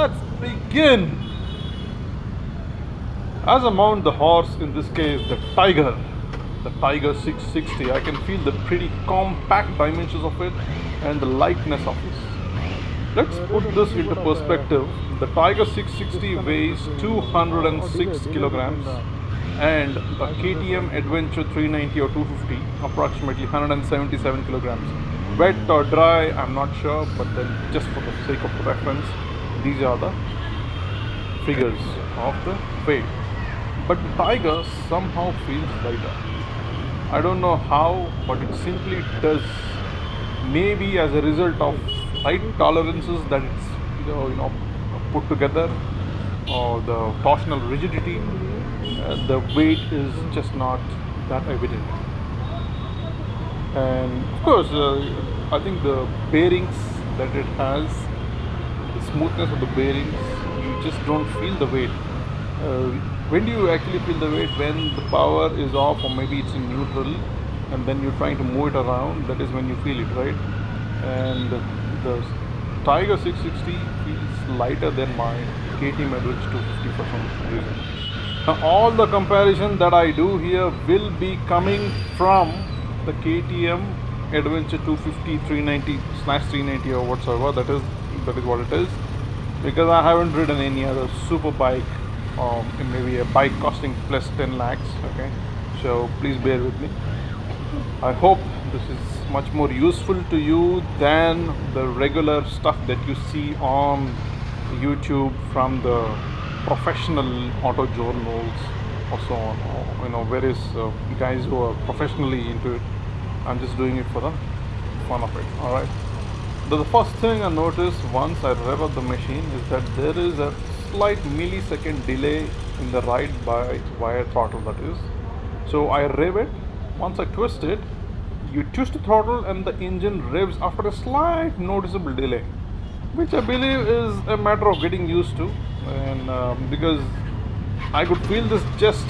let's begin. As I mount the horse, in this case the Tiger 660, I can feel the pretty compact dimensions of it and the lightness of this. Let's put this into perspective. The Tiger 660 weighs 206 kilograms and the KTM Adventure 390 or 250 approximately 177 kilograms. Wet or dry, I'm not sure, but then just for the sake of reference, these are the figures of the weight. But the Tiger somehow feels lighter. I don't know how, but it simply does. Maybe as a result of tight tolerances that it's put together, or the torsional rigidity, the weight is just not that evident. And of course, I think the bearings that it has, the smoothness of the bearings, you just don't feel the weight. When do you actually feel the weight? When the power is off, or maybe it's in neutral, and then you're trying to move it around. That is when you feel it, right? And the Tiger 660 feels lighter than my KTM Adventure 250 for some reason. Now, all the comparison that I do here will be coming from the KTM Adventure 250 390 / 390 or whatsoever. That is what it is, because I haven't ridden any other super bike, or maybe a bike costing plus 10 lakhs. Okay, so please bear with me. I hope this is much more useful to you than the regular stuff that you see on YouTube from the professional auto journals or so on, or various guys who are professionally into it. I'm just doing it for the fun of it. All right. The first thing I notice once I rev up the machine is that there is a slight millisecond delay in the ride by wire throttle, that is. So I rev it. Once I twist it, you twist the throttle and the engine revs after a slight noticeable delay, which I believe is a matter of getting used to. And because I could feel this just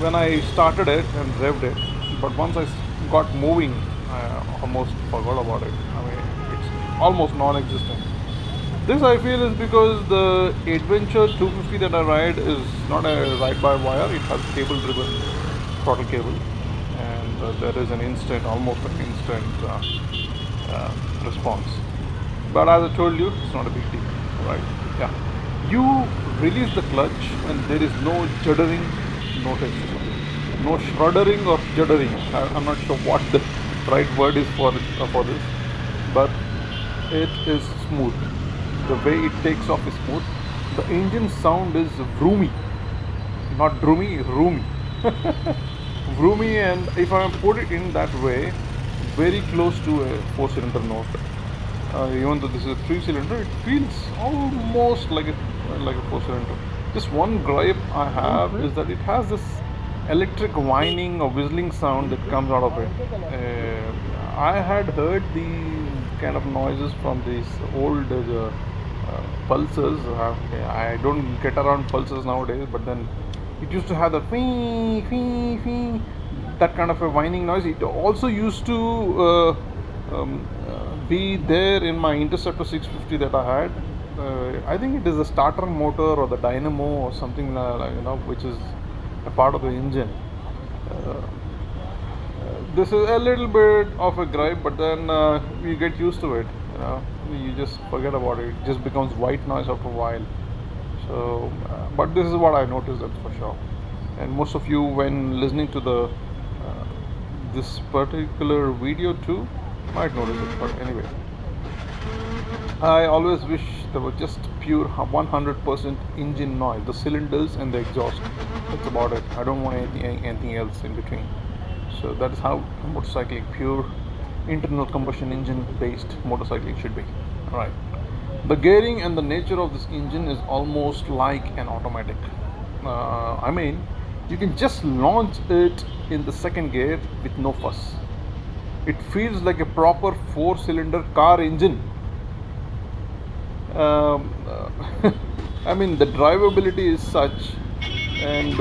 when I started it and revved it, but once I got moving, I almost forgot about it. I mean, it's almost non-existent. This I feel is because the Adventure 250 that I ride is not a ride-by-wire. It has cable-driven throttle cable, and there is almost an instant response. But as I told you, it's not a big deal, right? Yeah. You release the clutch and there is no juddering noticed. No shuddering or juddering. I'm not sure what the right word is for this, but it is smooth. The way it takes off is smooth. The engine sound is vroomy, not droomy, roomy. Vroomy, and if I put it in that way, very close to a 4-cylinder note. Even though this is a 3-cylinder, it feels almost like a 4-cylinder. Just one gripe I have is that it has this electric whining or whistling sound that comes out of it. I had heard these kind of noises from these old pulsers. I don't get around pulsers nowadays, but then it used to have the fee fee fee, that kind of a whining noise. It also used to be there in my Interceptor 650 that I had. I think it is the starter motor or the dynamo or something which is a part of the engine. This is a little bit of a gripe, but then you get used to it. You just forget about it. It just becomes white noise after a while. So, but this is what I noticed, that's for sure. And most of you, when listening to the this particular video too, might notice it. But anyway, I always wish there was just pure 100% engine noise, the cylinders and the exhaust. That's about it. I don't want anything else in between. So that is how motorcycling, pure internal combustion engine based motorcycling should be. Alright. The gearing and the nature of this engine is almost like an automatic. I mean, you can just launch it in the second gear with no fuss. It feels like a proper 4-cylinder car engine. I mean, the drivability is such, and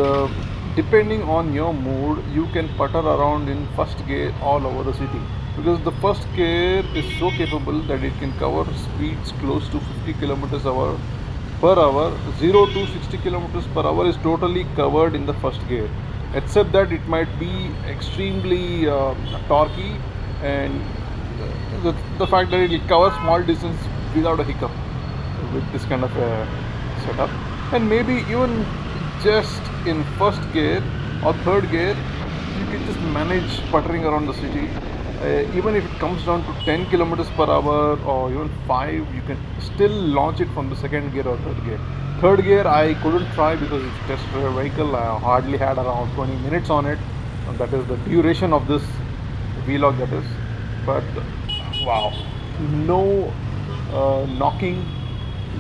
depending on your mood, you can putter around in first gear all over the city, because the first gear is so capable that it can cover speeds close to 50 kilometers/hour per hour, 0 to 60 kilometers per hour is totally covered in the first gear, except that it might be extremely torquey, and the fact that it will cover small distance without a hiccup with this kind of setup. And maybe even just in first gear or third gear, you can just manage puttering around the city. Even if it comes down to 10 kilometers per hour or even 5, you can still launch it from the second gear or third gear. Third gear I couldn't try because it's test vehicle. I hardly had around 20 minutes on it, and that is the duration of this vlog, that is. But wow, no knocking,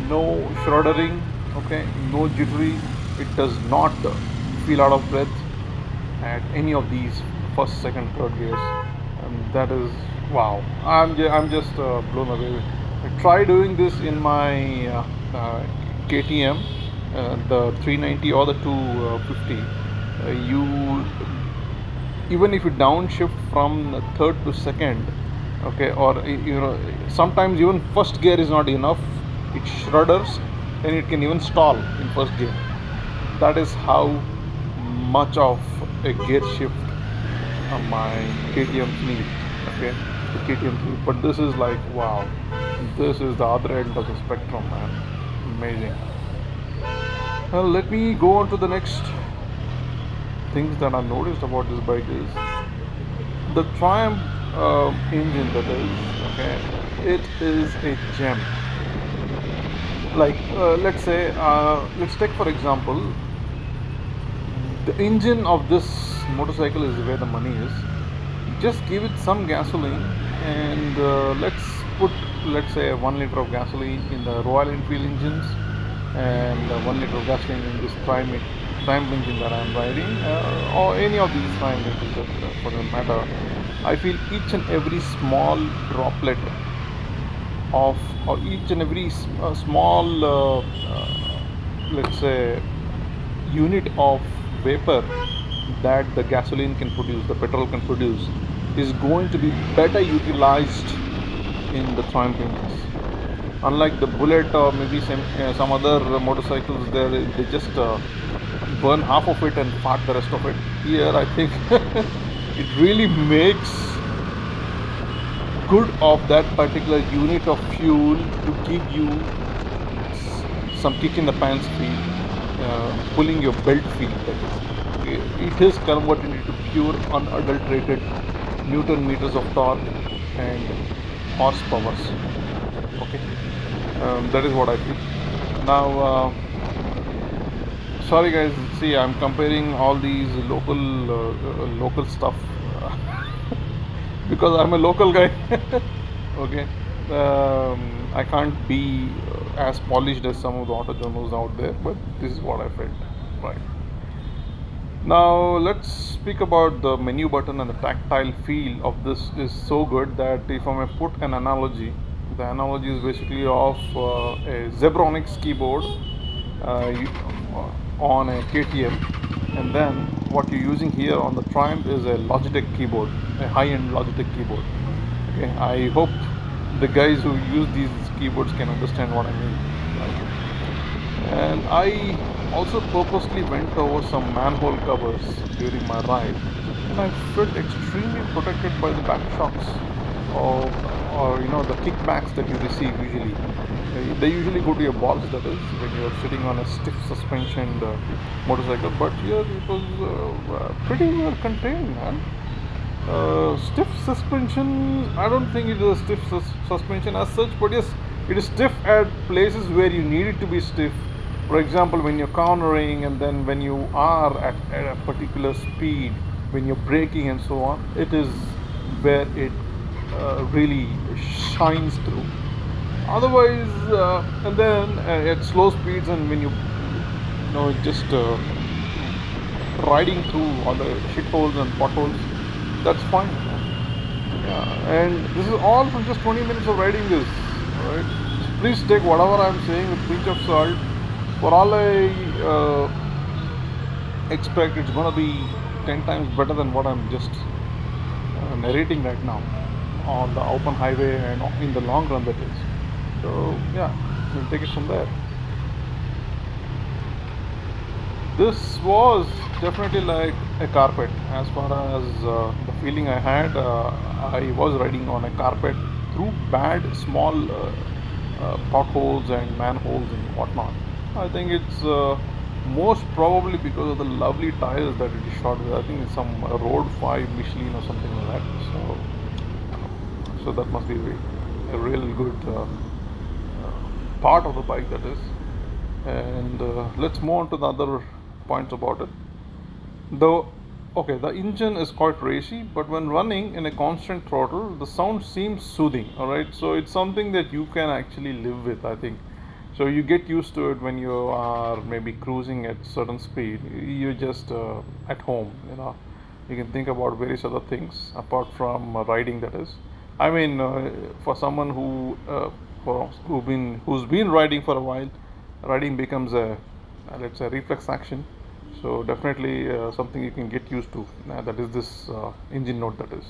no shuddering, okay, no jittery. It does not feel out of breath at any of these first, second, third gears. And that is wow. I'm just blown away. I tried doing this in my KTM, the 390 or the 250. You Even if you downshift from third to second, okay, or sometimes even first gear is not enough, it shudders and it can even stall in first gear. That is how much of a gear shift my KTM need, okay, the KTM need. But this is like wow, this is the other end of the spectrum, man. Amazing. Well, let me go on to the next things that I noticed about this bike is the Triumph engine, that is, okay, it is a gem. Like let's take for example, the engine of this motorcycle is where the money is. Just give it some gasoline and let's say 1 liter of gasoline in the Royal Enfield engines and 1 liter of gasoline in this Triumph engine that I am riding, or any of these Triumph engines for that matter. I feel each and every small droplet of, or each and every small let's say unit of vapor that the gasoline can produce, the petrol can produce, is going to be better utilized in the Triumph engines. Unlike the Bullet or maybe some other motorcycles, there they just burn half of it and fart the rest of it. Here, I think it really makes good of that particular unit of fuel to give you some kick in the pants feel, pulling your belt feel. That is, it is converted into pure unadulterated Newton meters of torque and horsepower. Okay, that is what I feel. Now, sorry guys, see, I'm comparing all these local stuff because I'm a local guy. Okay, I can't be as polished as some of the auto journals out there, but this is what I felt. Right. Now let's speak about the menu button, and the tactile feel of this is so good that if I may put an analogy, the analogy is basically of a Zebronics keyboard on a KTM, and then what you're using here on the Triumph is a Logitech keyboard, a high-end Logitech keyboard. Okay, I hope the guys who use these keyboards can understand what I mean. Right? And I also purposely went over some manhole covers during my ride, and I felt extremely protected by the back shocks, or the kickbacks that you receive usually. They usually go to your balls, that is, when you're sitting on a stiff suspensioned motorcycle. But here it was pretty well contained, man. Stiff suspension, I don't think it is a stiff suspension as such, but yes, it is stiff at places where you need it to be stiff. For example, when you're cornering, and then when you are at a particular speed, when you're braking and so on, it is where it really shines through. Otherwise, and then at slow speeds, and when you just riding through all the shitholes and potholes, that's fine. Yeah, and this is all from just 20 minutes of riding this. Right? So please take whatever I'm saying with a pinch of salt. For all I expect, it's gonna be 10 times better than what I'm just narrating right now on the open highway and in the long run, that is. So yeah, we'll take it from there. This was definitely like a carpet. As far as the feeling I had, I was riding on a carpet through bad small potholes and manholes and whatnot. I think it's most probably because of the lovely tires that it is shot with. I think it's some Road 5 Michelin or something like that. So that must be a real good part of the bike, that is. And let's move on to the other points about it. The okay, the engine is quite racy, but when running in a constant throttle, the sound seems soothing. All right, so it's something that you can actually live with, I think. So you get used to it when you are maybe cruising at certain speed. You're just at home, you know. You can think about various other things apart from riding. That is, I mean, for someone who's been riding for a while, riding becomes a let's say reflex action. So definitely something you can get used to. That is this engine note, that is.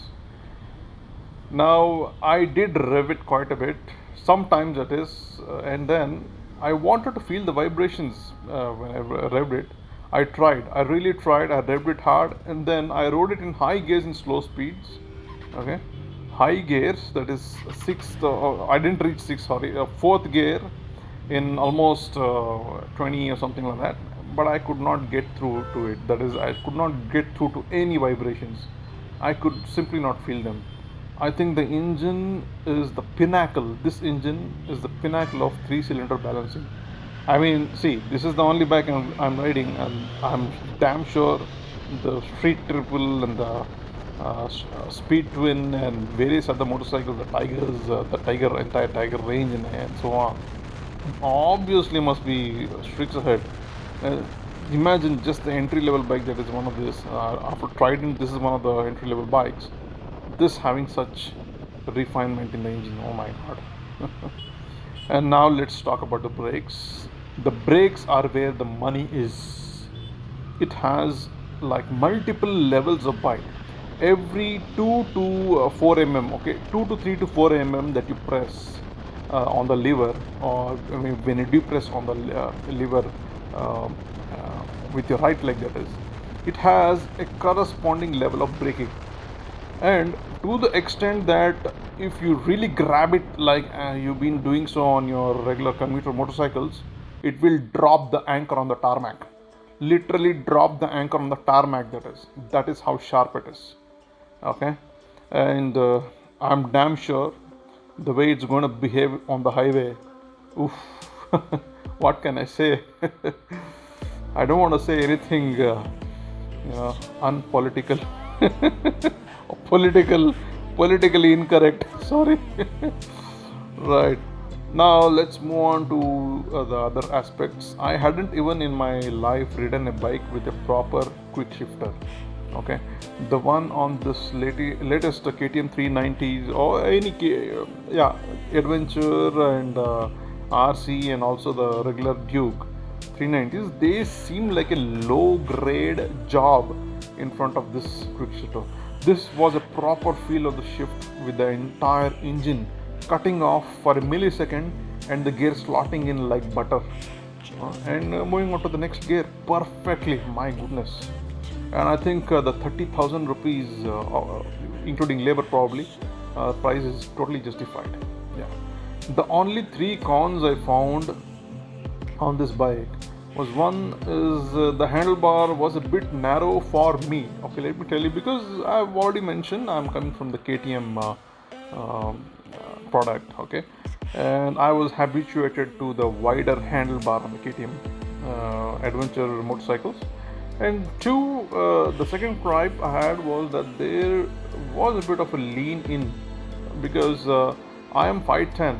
Now I did rev it quite a bit, sometimes that is, and then I wanted to feel the vibrations when I revved it. I really tried. I revved it hard, and then I rode it in high gears in slow speeds. Okay, high gears, that is sixth. I didn't reach sixth. Sorry, fourth gear in almost 20 or something like that. But I could not get through to it. That is, I could not get through to any vibrations. I could simply not feel them. I think the engine is the pinnacle. This engine is the pinnacle of three-cylinder balancing. I mean, see, this is the only bike I'm riding, and I'm damn sure the Street Triple and the Speed Twin and various other motorcycles, the Tigers, the Tiger, entire Tiger range, and so on, obviously must be streaks ahead. Uh, Imagine just the entry level bike that is one of this. After Trident, this is one of the entry level bikes. This having such refinement in the engine, oh my god. And now let's talk about the brakes. The brakes are where the money is. It has like multiple levels of bite. Every 2 to 4 mm, okay, 2 to 3 to 4 mm that you press on the lever, or I mean, when you do press on the lever with your right leg, that is, it has a corresponding level of braking. And to the extent that if you really grab it like you've been doing so on your regular commuter motorcycles, it will drop the anchor on the tarmac, literally drop the anchor on the tarmac. That is how sharp it is. Okay, and I'm damn sure the way it's going to behave on the highway, oof. What can I say? I don't want to say anything unpolitical. political Politically incorrect. Sorry. Right. Now let's move on to the other aspects. I hadn't even in my life ridden a bike with a proper quick shifter. Okay, the one on this latest KTM 390s or any yeah, adventure and RC, and also the regular Duke 390s, they seem like a low grade job in front of this quick shifter. This was a proper feel of the shift with the entire engine cutting off for a millisecond and the gear slotting in like butter. And moving on to the next gear perfectly, my goodness. And I think the 30,000 rupees, including labor probably, price is totally justified. Yeah. The only three cons I found on this bike was, one is the handlebar was a bit narrow for me. Okay, let me tell you, because I've already mentioned I'm coming from the KTM product. Okay, and I was habituated to the wider handlebar on the KTM adventure motorcycles. And two, the second gripe I had was that there was a bit of a lean in, because I am 5'10",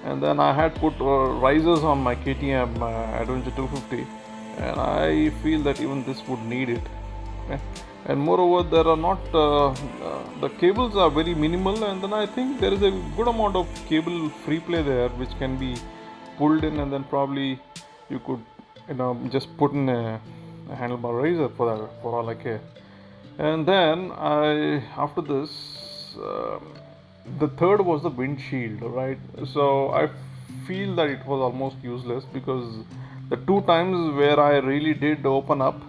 and then I had put risers on my KTM Adventure 250, and I feel that even this would need it. Okay? And moreover, there are not the cables are very minimal, and then I think there is a good amount of cable free play there, which can be pulled in, and then probably you could just put in a handlebar razor for that, for all I care. And then after this, the third was the windshield, right? So I feel that it was almost useless because the two times where I really did open up,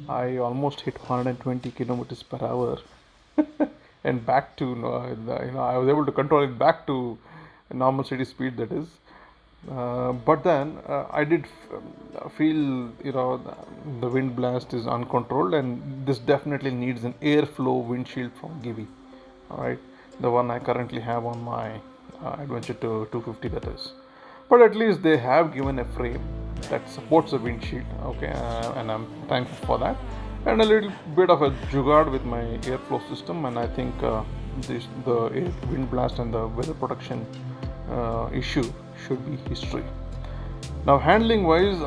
I almost hit 120 kilometers per hour and back to I was able to control it back to normal city speed, that is. But then I did feel, the wind blast is uncontrolled, and this definitely needs an airflow windshield from Givi. All right, the one I currently have on my Adventure to 250, that is. But at least they have given a frame that supports a windshield. Okay, and I'm thankful for that. And a little bit of a jugaad with my airflow system, and I think the wind blast and the weather protection issue should be history. Now, handling wise,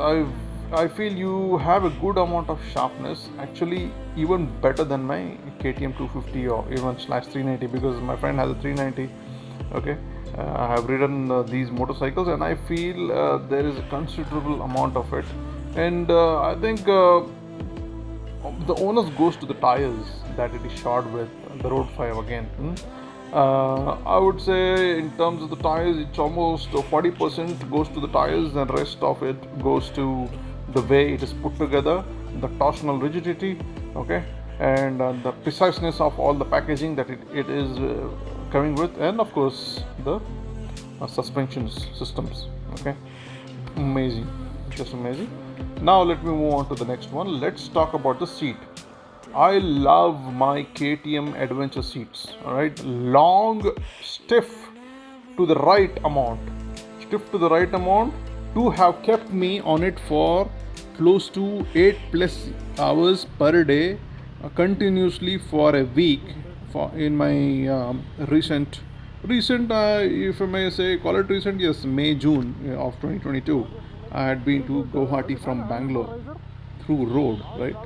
I feel you have a good amount of sharpness, actually even better than my KTM 250 or even slash 390, because my friend has a 390. Okay, I have ridden these motorcycles, and I feel there is a considerable amount of it, and I think the onus goes to the tires that it is shod with, the Road 5 again. I would say in terms of the tires, it's almost 40% goes to the tires, and rest of it goes to the way it is put together, the torsional rigidity, okay, and the preciseness of all the packaging that it is coming with, and of course the suspension systems. Okay, amazing, just amazing. Now let me move on to the next one. Let's talk about the seat. I love my KTM adventure seats. All right, long, stiff to the right amount, to have kept me on it for close to 8+ hours per day, continuously for a week. For in my recent, if I may say, call it recent, yes, May June of 2022, I had been to Guwahati from Bangalore through road, right?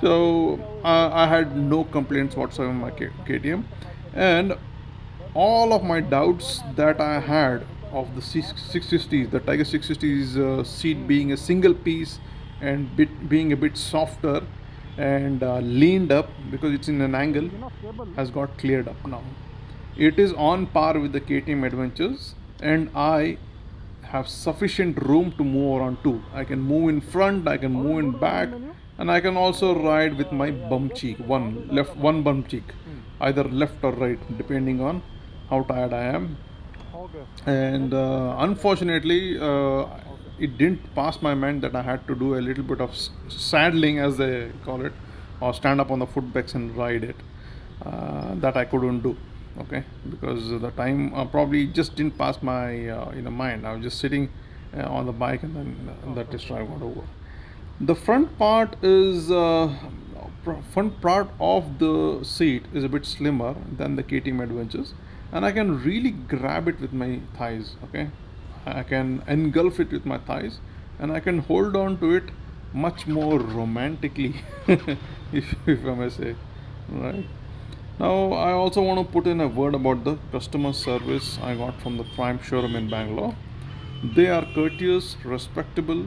So I had no complaints whatsoever in my KTM, and all of my doubts that I had of the 660s, the Tiger 660s seat being a single piece and being a bit softer and leaned up because it's in an angle, has got cleared up now. It is on par with the KTM Adventures, and I have sufficient room to move around too. I can move in front, I can move in back, and I can also ride with my bum cheek, one bum cheek, either left or right, depending on how tired I am. And unfortunately, it didn't pass my mind that I had to do a little bit of saddling, as they call it, or stand up on the footbacks and ride it. That I couldn't do. Okay, because the time probably just didn't pass my mind. I was just sitting on the bike, and then that test drive got over. The front part of the seat is a bit slimmer than the KTM Adventures, and I can really grab it with my thighs. Okay, I can engulf it with my thighs, and I can hold on to it much more romantically, if I may say, right. Now, I also want to put in a word about the customer service I got from the Prime showroom in Bangalore. They are courteous, respectable,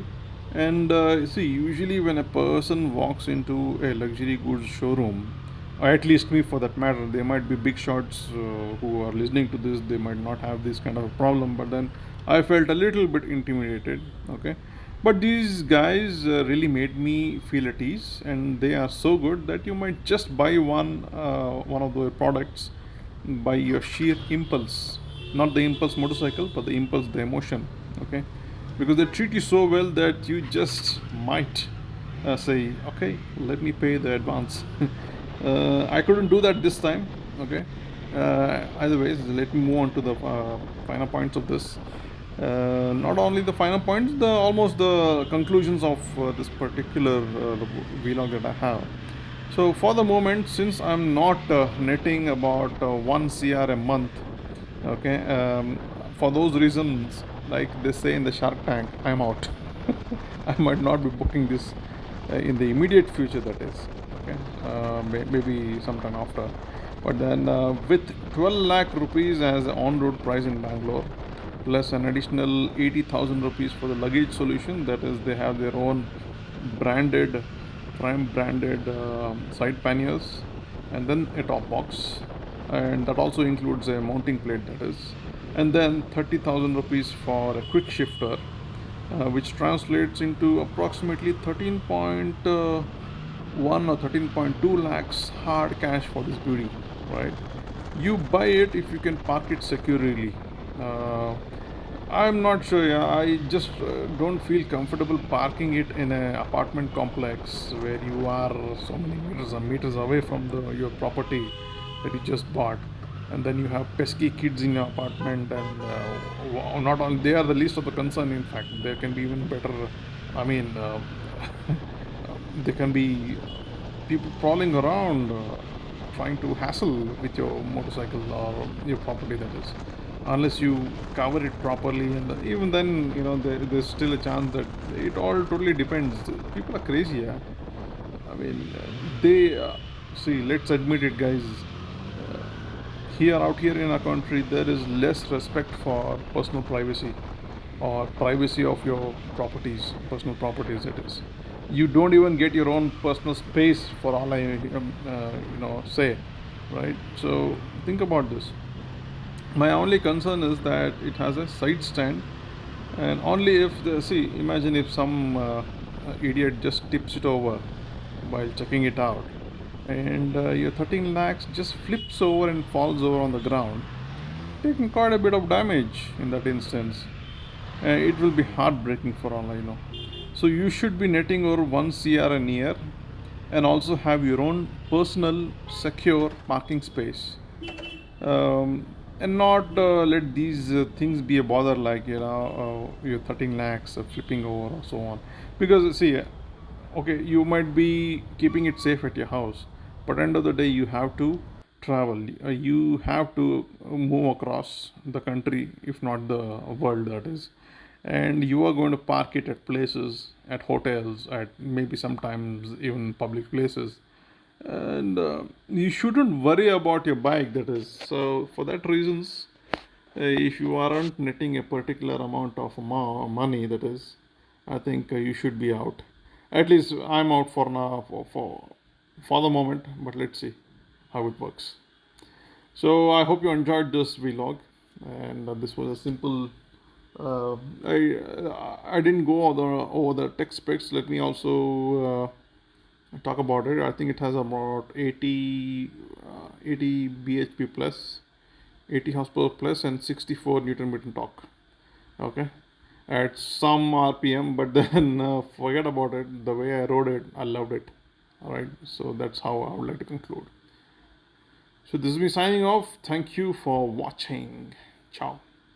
and see, usually when a person walks into a luxury goods showroom, or at least me for that matter, they might be big shots who are listening to this, they might not have this kind of a problem, but then I felt a little bit intimidated. Okay, but these guys really made me feel at ease, and they are so good that you might just buy one of their products by your sheer impulse, not the impulse motorcycle, but the impulse, the emotion. Okay, because they treat you so well that you just might say, okay, let me pay the advance. I couldn't do that this time. Okay, either ways, let me move on to the finer points of this. Not only the final points, the almost the conclusions of this particular vlog that I have. So for the moment, since I'm not netting about 1 CR a month, okay, for those reasons, like they say in the Shark Tank, I'm out. I might not be booking this in the immediate future, that is. Okay, maybe sometime after. But then with 12 lakh rupees as an on-road price in Bangalore, plus an additional 80,000 rupees for the luggage solution, that is, they have their own branded, Prime branded side panniers, and then a top box, and that also includes a mounting plate, that is, and then 30,000 rupees for a quick shifter, which translates into approximately 13.1 or 13.2 lakhs hard cash for this beauty, right? You buy it if you can park it securely. Uh, I'm not sure. Yeah, I just don't feel comfortable parking it in an apartment complex where you are so many meters away from your property that you just bought, and then you have pesky kids in your apartment, and not only they are the least of the concern. In fact, there can be even better. I mean, there can be people crawling around trying to hassle with your motorcycle or your property, that is, unless you cover it properly, and even then, there's still a chance that it all totally depends. People are crazy. Yeah, I mean, they see, let's admit it, guys. Here, out here in our country, there is less respect for personal privacy or privacy of your properties, personal properties, it is. You don't even get your own personal space, for all I say, right? So think about this. My only concern is that it has a side stand, and only if see, imagine if some idiot just tips it over while checking it out, and your 13 lakhs just flips over and falls over on the ground, taking quite a bit of damage in that instance. It will be heartbreaking, for all I know. So you should be netting over 1 CR a year, and also have your own personal secure parking space, and not let these things be a bother, like your 13 lakhs flipping over or so on. Because see, okay, you might be keeping it safe at your house, but end of the day you have to travel. You have to move across the country, if not the world, that is, and you are going to park it at places, at hotels, at maybe sometimes even public places, and you shouldn't worry about your bike, that is. So for that reasons, if you aren't netting a particular amount of money, that is, I think you should be out. At least I'm out for now, for the moment, but let's see how it works. So I hope you enjoyed this vlog, and this was a simple. Uh, I didn't go over the tech specs. Let me also talk about it. I think it has about 80 bhp plus, 80 horsepower plus, and 64 newton meter torque. Okay, at some rpm, but then forget about it. The way I rode it, I loved it. All right, so that's how I would like to conclude. So this is me signing off. Thank you for watching. Ciao.